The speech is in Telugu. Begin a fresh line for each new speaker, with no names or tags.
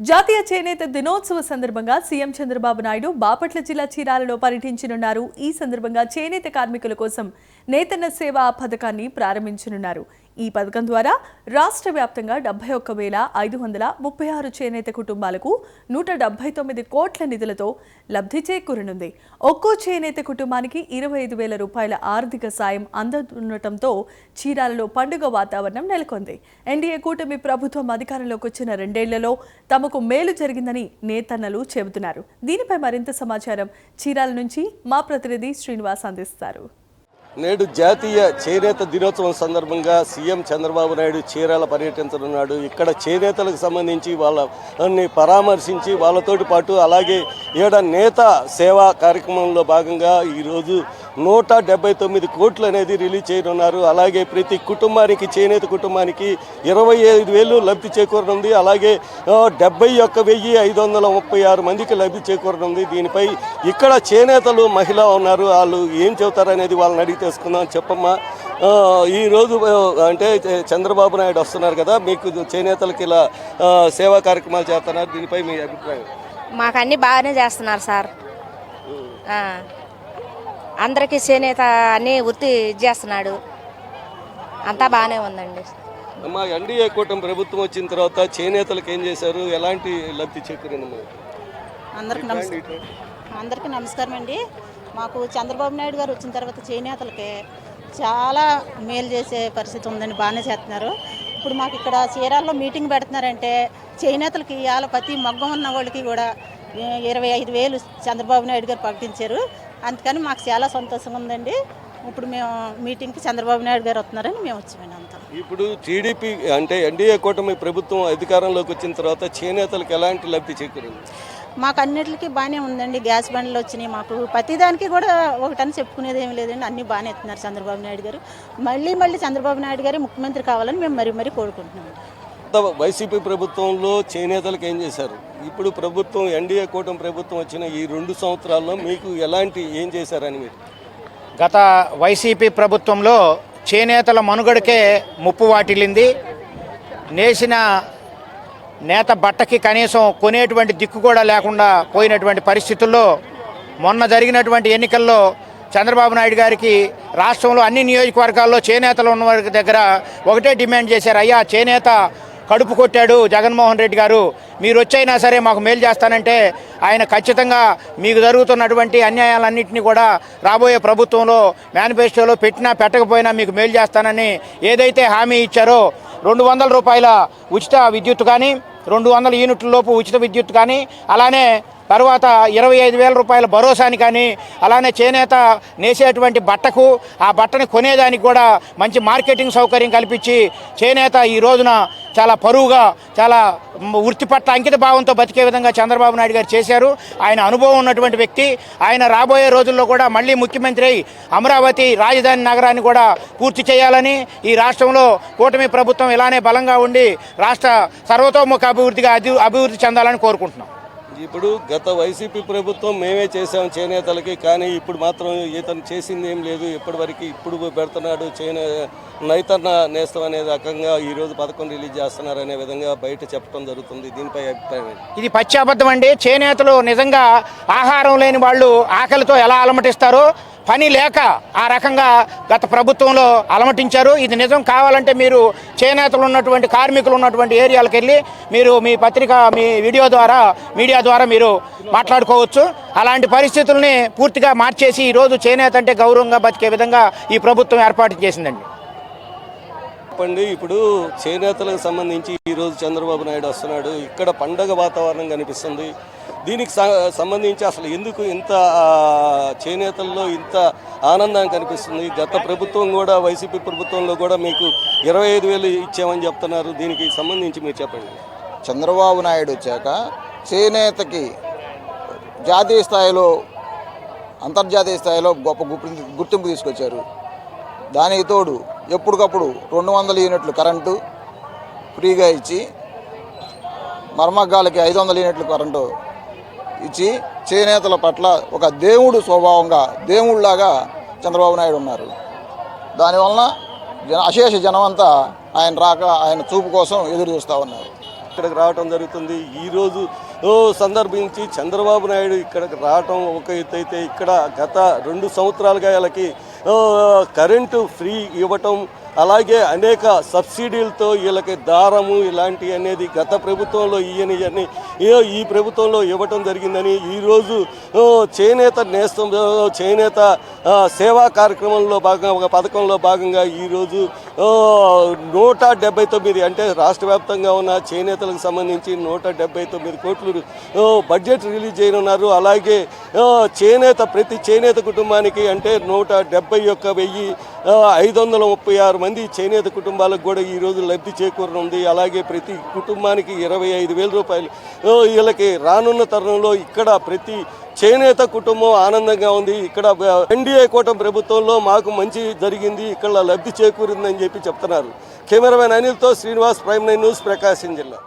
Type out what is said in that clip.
జాతీయ చేనేత దినోత్సవ సందర్భంగా సీఎం చంద్రబాబు నాయుడు బాపట్ల జిల్లా చీరాలలో పర్యటించనున్నారు. ఈ సందర్భంగా చేనేత కార్మికుల కోసం నేతన్న సేవా పథకాన్ని ప్రారంభించనున్నారు. ఈ పథకం ద్వారా రాష్ట్ర వ్యాప్తంగా 71,536 చేనేత కుటుంబాలకు 179 కోట్ల నిధులతో లబ్ధి చేకూరనుంది. ఒక్కో చేనేత కుటుంబానికి 25,000 రూపాయల ఆర్థిక సాయం అందనుండటంతో చీరాలలో పండుగ వాతావరణం నెలకొంది. ఎన్డీఏ కూటమి ప్రభుత్వం అధికారంలోకి వచ్చిన 2 ఏళ్లలో తమకు మేలు జరిగిందని నేతన్నలు చెబుతున్నారు. దీనిపై మరింత సమాచారం చీరాల నుంచి మా ప్రతినిధి శ్రీనివాస్ అందిస్తారు.
నేడు జాతీయ చేనేత దినోత్సవం సందర్భంగా సీఎం చంద్రబాబు నాయుడు చీరాల పర్యటించనున్నాడు. ఇక్కడ చేనేతలకు సంబంధించి వాళ్ళని పరామర్శించి వాళ్ళతోటి పాటు అలాగే ఏడ నేత సేవా కార్యక్రమంలో భాగంగా ఈరోజు 179 కోట్లు అనేది రిలీజ్ చేయనున్నారు. అలాగే ప్రతి కుటుంబానికి చేనేత కుటుంబానికి 25,000 లబ్ధి చేకూరనుంది. అలాగే 71,536 మందికి లబ్ధి చేకూరనుంది. దీనిపై ఇక్కడ చేనేతలు మహిళ ఉన్నారు. వాళ్ళు ఏం చెబుతారనేది వాళ్ళని అడిగి తెలుసుకుందాం. చెప్పమ్మా, ఈరోజు అంటే చంద్రబాబు నాయుడు వస్తున్నారు కదా, మీకు చేనేతలకి ఇలా సేవా కార్యక్రమాలు చేస్తున్నారు, దీనిపై మీ అభిప్రాయం?
మాకు అన్నీ బాగానే చేస్తున్నారు సార్. అందరికీ చేనేత అన్నీ వృత్తి చేస్తున్నాడు, అంతా బాగానే ఉందండి.
అమ్మా, ఎన్డీఏ కూటమి ప్రభుత్వం వచ్చిన తర్వాత చేనేతలకు ఏం చేశారు, ఎలాంటి లబ్ధి చేకూరిందమ్మా?
అందరికీ నమస్కారం అండి. మాకు చంద్రబాబు నాయుడు గారు వచ్చిన తర్వాత చేనేతలకి చాలా మేలు చేసే పరిస్థితి ఉందండి, బాగానే చేస్తున్నారు. ఇప్పుడు మాకు ఇక్కడ చీరాల్లో మీటింగ్ పెడుతున్నారంటే చేనేతలకి ఇవాళ ప్రతి మగ్గం ఉన్న వాళ్ళకి కూడా 25,000 చంద్రబాబు నాయుడు గారు ప్రకటించారు. అందుకని మాకు చాలా సంతోషంగా ఉందండి. ఇప్పుడు మేము మీటింగ్కి చంద్రబాబు నాయుడు గారు వస్తున్నారని మేము వచ్చామండి అంతా.
ఇప్పుడు టీడీపీ అంటే ఎన్డీఏ కూటమి ప్రభుత్వం అధికారంలోకి వచ్చిన తర్వాత చేనేతలకు ఎలాంటి లబ్ధి చేకూరింది?
మాకు అన్నిటికీ బాగానే ఉందండి. గ్యాస్ బండ్లు వచ్చినాయి. మాకు ప్రతిదానికి కూడా ఒకటని చెప్పుకునేది ఏమి లేదండి, అన్నీ బాగానే ఎత్తున్నారు చంద్రబాబు నాయుడు గారు. మళ్ళీ చంద్రబాబు నాయుడు గారు ముఖ్యమంత్రి కావాలని మేము మరీ కోరుకుంటున్నాం.
వైసీపీ ప్రభుత్వంలో చేనేతలకు ఏం చేశారు? ఇప్పుడు ప్రభుత్వం ఎన్డీఏ కూటమి ప్రభుత్వం వచ్చిన ఈ 2 సంవత్సరాల్లో మీకు ఏం చేశారని మీరు?
గత వైసీపీ ప్రభుత్వంలో చేనేతల మనుగడకే ముప్పు వాటిల్లింది. నేసిన నేత బట్టకి కనీసం కొనేటువంటి దిక్కు కూడా లేకుండా పోయినటువంటి పరిస్థితుల్లో మొన్న జరిగినటువంటి ఎన్నికల్లో చంద్రబాబు నాయుడు గారికి రాష్ట్రంలో అన్ని నియోజకవర్గాల్లో చేనేతలు ఉన్న వారి దగ్గర ఒకటే డిమాండ్ చేశారు, అయ్యా చేనేత కడుపు కొట్టాడు జగన్మోహన్ రెడ్డి గారు, మీరు వచ్చైనా సరే మాకు మేలు చేస్తానంటే ఆయన ఖచ్చితంగా మీకు జరుగుతున్నటువంటి అన్యాయాలన్నింటినీ కూడా రాబోయే ప్రభుత్వంలో మేనిఫెస్టోలో పెట్టినా పెట్టకపోయినా మీకు మేలు చేస్తానని ఏదైతే హామీ ఇచ్చారో 200 రూపాయల ఉచిత విద్యుత్ కానీ 200 యూనిట్ల లోపు ఉచిత విద్యుత్ కానీ అలానే తర్వాత 25,000 రూపాయల భరోసాని కానీ అలానే చేనేత నేసేటువంటి బట్టకు ఆ బట్టని కొనేదానికి కూడా మంచి మార్కెటింగ్ సౌకర్యం కల్పించి చేనేత ఈ రోజున చాలా పరువుగా చాలా వృత్తి పట్ల అంకిత భావంతో బతికే విధంగా చంద్రబాబు నాయుడు గారు చేశారు. ఆయన అనుభవం ఉన్నటువంటి వ్యక్తి. ఆయన రాబోయే రోజుల్లో కూడా మళ్ళీ ముఖ్యమంత్రి అయి అమరావతి రాజధాని నగరాన్ని కూడా పూర్తి చేయాలని, ఈ రాష్ట్రంలో కూటమి ప్రభుత్వం ఇలానే బలంగా ఉండి రాష్ట్ర సర్వతోముఖ అభివృద్ధి చెందాలని కోరుకుంటున్నాం.
ఇప్పుడు గత వైసీపీ ప్రభుత్వం మేమే చేసాం చేనేతలకి, కానీ ఇప్పుడు మాత్రం ఇతను చేసింది ఏం లేదు, ఇప్పుడు పెడుతున్నాడు నైతన్న నేస్తం అనే రకంగా ఈరోజు పథకం రిలీజ్ చేస్తున్నారు అనే విధంగా బయట చెప్పడం జరుగుతుంది. దీనిపై అభిప్రాయం ఏంటి?
ఇది పచ్చాబద్ధం అండి. చేనేతలు నిజంగా ఆహారం లేని వాళ్ళు ఆకలితో ఎలా అలమటిస్తారో పని లేక ఆ రకంగా గత ప్రభుత్వంలో అలమటించారు. ఇది నిజం కావాలంటే మీరు చేనేతలు ఉన్నటువంటి కార్మికులు ఉన్నటువంటి ఏరియాలకు వెళ్ళి మీరు మీ పత్రిక మీ మీడియా ద్వారా మీరు మాట్లాడుకోవచ్చు. అలాంటి పరిస్థితుల్ని పూర్తిగా మార్చేసి ఈరోజు చేనేత అంటే గౌరవంగా బతికే విధంగా ఈ ప్రభుత్వం ఏర్పాటు చేసిందండి.
చెప్పండి, ఇప్పుడు చేనేతలకు సంబంధించి ఈరోజు చంద్రబాబు నాయుడు వస్తున్నాడు, ఇక్కడ పండగ వాతావరణం కనిపిస్తుంది. దీనికి సంబంధించి అసలు ఎందుకు ఇంత చేనేతల్లో ఇంత ఆనందం కనిపిస్తుంది? గత ప్రభుత్వం కూడా వైసీపీ ప్రభుత్వంలో కూడా మీకు 25,000 ఇచ్చామని చెప్తున్నారు. దీనికి సంబంధించి మీరు చెప్పండి.
చంద్రబాబు నాయుడు వచ్చాక చేనేతకి జాతీయ స్థాయిలో అంతర్జాతీయ స్థాయిలో గొప్ప గుర్తింపు తీసుకొచ్చారు. దానికి తోడు ఎప్పటికప్పుడు 200 యూనిట్లు కరెంటు ఫ్రీగా ఇచ్చి మర్మగ్గాలకి 500 యూనిట్లు కరెంటు ఇచ్చి చేనేతల పట్ల ఒక దేవుడు స్వభావంగా దేవుళ్ళలాగా చంద్రబాబు నాయుడు ఉన్నారు. దానివలన అశేష జనం అంతా ఆయన చూపు కోసం ఎదురు చూస్తూ ఉన్నారు.
ఇక్కడికి రావడం జరుగుతుంది. ఈరోజు సందర్భించి చంద్రబాబు నాయుడు ఇక్కడికి రావటం ఒక ఎత్తు అయితే, ఇక్కడ గత 2 సంవత్సరాలుగా వీళ్ళకి కరెంటు ఫ్రీ ఇవ్వటం, అలాగే అనేక సబ్సిడీలతో వీళ్ళకి దారము ఇలాంటి అనేది గత ప్రభుత్వంలో ఇవన్నీ ఈ ప్రభుత్వంలో ఇవ్వటం జరిగిందని, ఈరోజు చేనేత నేస్తం చేనేత సేవా కార్యక్రమంలో భాగంగా ఒక పథకంలో భాగంగా ఈరోజు 179 అంటే రాష్ట్ర వ్యాప్తంగా ఉన్న చేనేతలకు సంబంధించి 179 కోట్లు బడ్జెట్ రిలీజ్ చేయనున్నారు. అలాగే ప్రతి చేనేత కుటుంబానికి అంటే 171,536 మంది చేనేత కుటుంబాలకు కూడా ఈరోజు లబ్ధి చేకూరనుంది. అలాగే ప్రతి కుటుంబానికి 25,000 రూపాయలు వీళ్ళకి రానున్న తరుణంలో ఇక్కడ ప్రతి చేనేత కుటుంబం ఆనందంగా ఉంది. ఇక్కడ ఎన్డీఏ కూటమి ప్రభుత్వంలో మాకు మంచి జరిగింది, ఇక్కడ లబ్ధి చేకూరిందని చెప్పి చెప్తున్నారు. కెమెరామెన్ అనిల్తో శ్రీనివాస్, ప్రైమ్ 9 న్యూస్, ప్రకాశం జిల్లా.